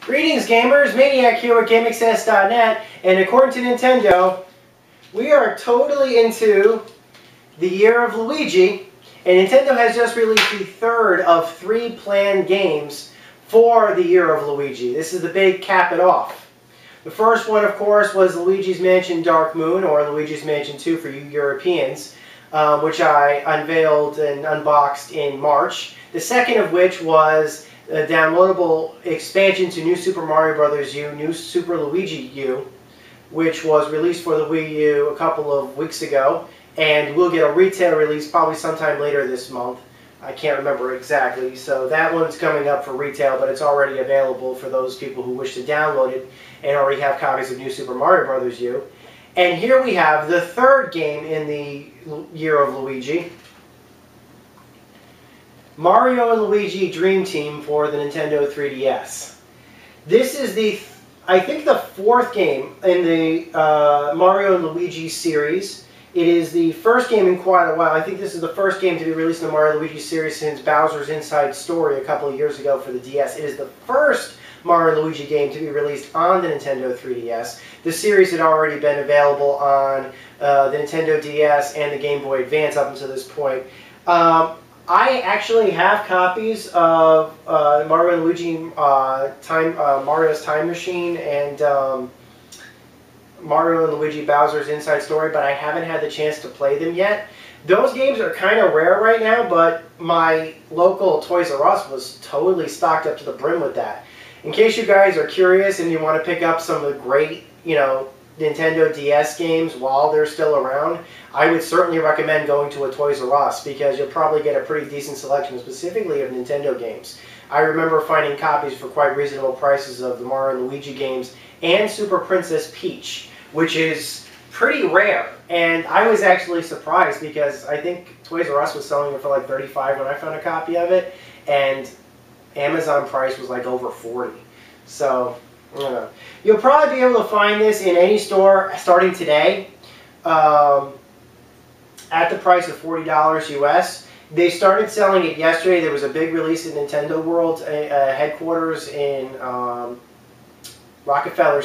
Greetings gamers, Maniac here with GameAccess.net, and according to Nintendo, we are totally into the year of Luigi, and Nintendo has just released the third of 3 planned games for the year of Luigi. This is the big cap it off. The first one, of course, was Luigi's Mansion Dark Moon, or Luigi's Mansion 2 for you Europeans, which I unveiled and unboxed in March. The second of which was a downloadable expansion to New Super Mario Bros. U, New Super Luigi U, which was released for the Wii U a couple of weeks ago, and we'll get a retail release probably sometime later this month. I can't remember exactly, so that one's coming up for retail, but it's already available for those people who wish to download it and already have copies of New Super Mario Bros. U. And here we have the third game in the year of Luigi, Mario and Luigi Dream Team for the Nintendo 3DS. This is I think the 4th game in the Mario and Luigi series. It is the first game in quite a while. I think this is the first game to be released in the Mario and Luigi series since Bowser's Inside Story a couple of years ago for the DS. It is the first Mario and Luigi game to be released on the Nintendo 3DS. The series had already been available on the Nintendo DS and the Game Boy Advance up until this point. I actually have copies of Mario and Luigi Mario's Time Machine and Mario and Luigi Bowser's Inside Story, but I haven't had the chance to play them yet. Those games are kind of rare right now, but my local Toys R Us was totally stocked up to the brim with that. In case you guys are curious and you want to pick up some of the great, Nintendo DS games while they're still around, I would certainly recommend going to a Toys R Us because you'll probably get a pretty decent selection specifically of Nintendo games. I remember finding copies for quite reasonable prices of the Mario and Luigi games and Super Princess Peach, which is pretty rare. And I was actually surprised because I think Toys R Us was selling it for like $35 when I found a copy of it, and Amazon price was like over $40. So, I don't know. You'll probably be able to find this in any store starting today at the price of $40 US. They started selling it yesterday. There was a big release at Nintendo World headquarters in Rockefeller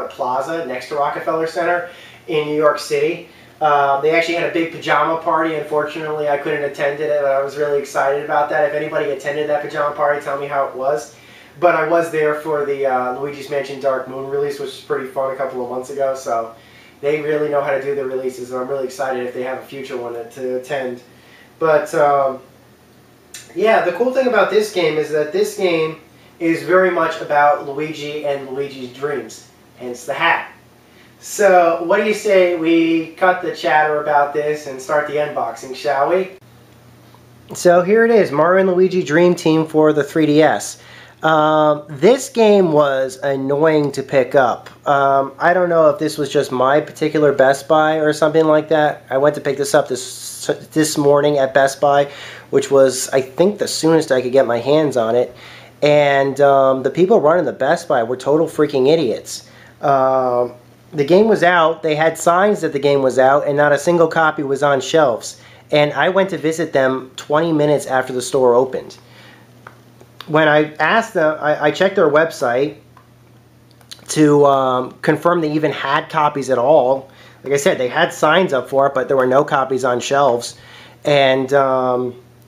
Plaza, next to Rockefeller Center in New York City. They actually had a big pajama party. Unfortunately, I couldn't attend it, but I was really excited about that. If anybody attended that pajama party, tell me how it was. But I was there for the Luigi's Mansion Dark Moon release, which was pretty fun a couple of months ago. So they really know how to do their releases, and I'm really excited if they have a future one to attend. But yeah, the cool thing about this game is that this game is very much about Luigi and Luigi's dreams, hence the hat. So what do you say we cut the chatter about this and start the unboxing, shall we? So here it is, Mario and Luigi Dream Team for the 3DS. This game was annoying to pick up. I don't know if this was just my particular Best Buy or something like that. I went to pick this up this morning at Best Buy, which was, I think, the soonest I could get my hands on it. And the people running the Best Buy were total freaking idiots. The game was out, they had signs that the game was out, and not a single copy was on shelves. And I went to visit them 20 minutes after the store opened. When I asked them, I checked their website to confirm they even had copies at all. Like I said, they had signs up for it, but there were no copies on shelves. And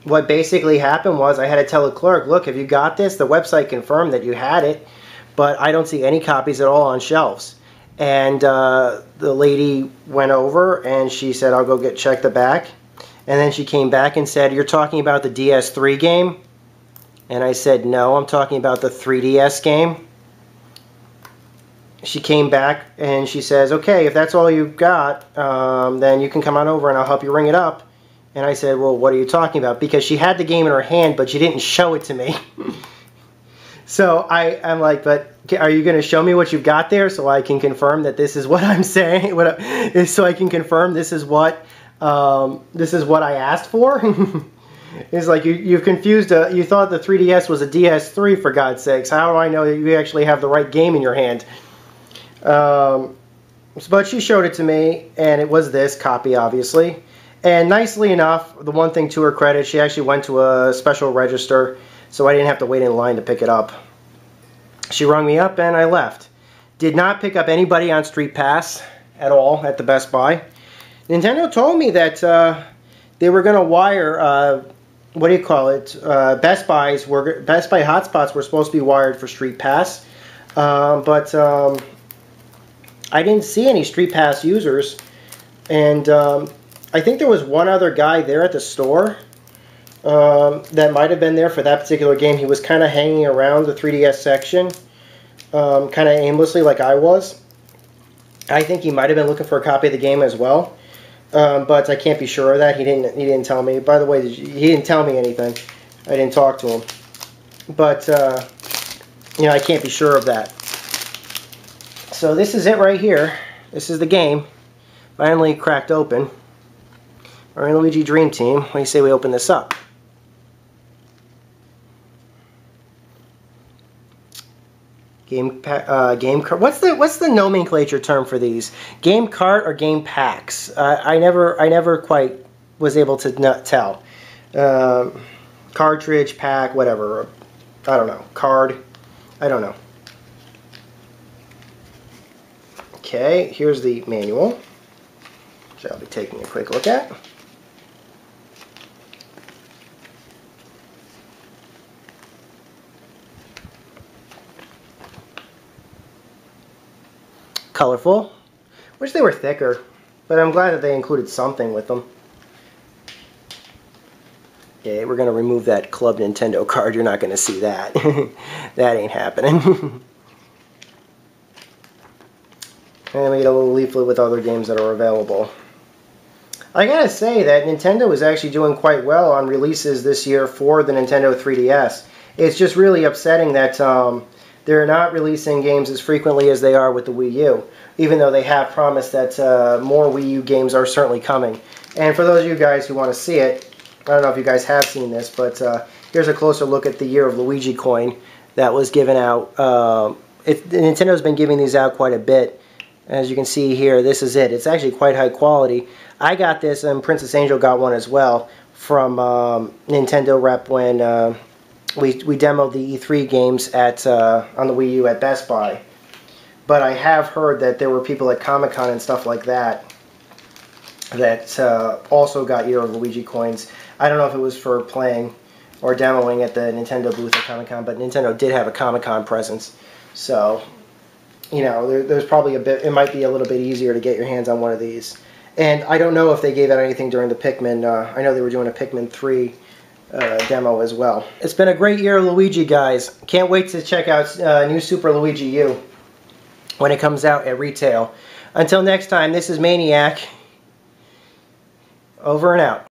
what basically happened was I had to tell the clerk, look, have you got this? The website confirmed that you had it, but I don't see any copies at all on shelves. And the lady went over and she said, I'll go check the back. And then she came back and said, you're talking about the DS3 game? And I said, no, I'm talking about the 3DS game. She came back and she says, okay, if that's all you've got, then you can come on over and I'll help you ring it up. And I said, well, what are you talking about? Because she had the game in her hand, but she didn't show it to me. So I'm like, but are you going to show me what you've got there so I can confirm that this is what I'm saying? So I can confirm this is what I asked for? It's like you've confused. You thought the 3DS was a DS3, for God's sakes. How do I know that you actually have the right game in your hand? But she showed it to me, and it was this copy, obviously. And nicely enough, the one thing to her credit, she actually went to a special register, so I didn't have to wait in line to pick it up. She rung me up and I left. Did not pick up anybody on Street Pass at all at the Best Buy. Nintendo told me that they were going to wire, what do you call it? Best Buy hotspots were supposed to be wired for Street Pass, but I didn't see any Street Pass users, and I think there was one other guy there at the store that might have been there for that particular game. He was kind of hanging around the 3DS section, kind of aimlessly like I was. I think he might have been looking for a copy of the game as well, but I can't be sure of that. He didn't tell me. By the way, he didn't tell me anything. I didn't talk to him, but you know, I can't be sure of that. So this is it right here. This is the game. Finally cracked open. Mario Luigi Dream Team. What do you say we open this up? Game cart. What's the nomenclature term for these? Game cart or game packs? I never quite was able to tell. Cartridge, pack, whatever. I don't know. Card. I don't know. Okay, here's the manual, which I'll be taking a quick look at. Colorful. Wish they were thicker, but I'm glad that they included something with them. Okay, we're going to remove that Club Nintendo card. You're not going to see that. That ain't happening. And we get a little leaflet with other games that are available. I gotta say that Nintendo is actually doing quite well on releases this year for the Nintendo 3DS. It's just really upsetting that they're not releasing games as frequently as they are with the Wii U, even though they have promised that more Wii U games are certainly coming. And for those of you guys who want to see it, I don't know if you guys have seen this, but here's a closer look at the Year of Luigi coin that was given out. Nintendo's been giving these out quite a bit. As you can see here, this is it. It's actually quite high quality. I got this, and Princess Angel got one as well from Nintendo Rep when we demoed the E3 games at on the Wii U at Best Buy. But I have heard that there were people at Comic-Con and stuff like that that also got Year of Luigi coins. I don't know if it was for playing or demoing at the Nintendo booth at Comic-Con, but Nintendo did have a Comic-Con presence. So, you know, there's probably a bit, it might be a little bit easier to get your hands on one of these. And I don't know if they gave out anything during the Pikmin. I know they were doing a Pikmin 3 demo as well. It's been a great year of Luigi, guys. Can't wait to check out new Super Luigi U when it comes out at retail. Until next time, this is Maniac. Over and out.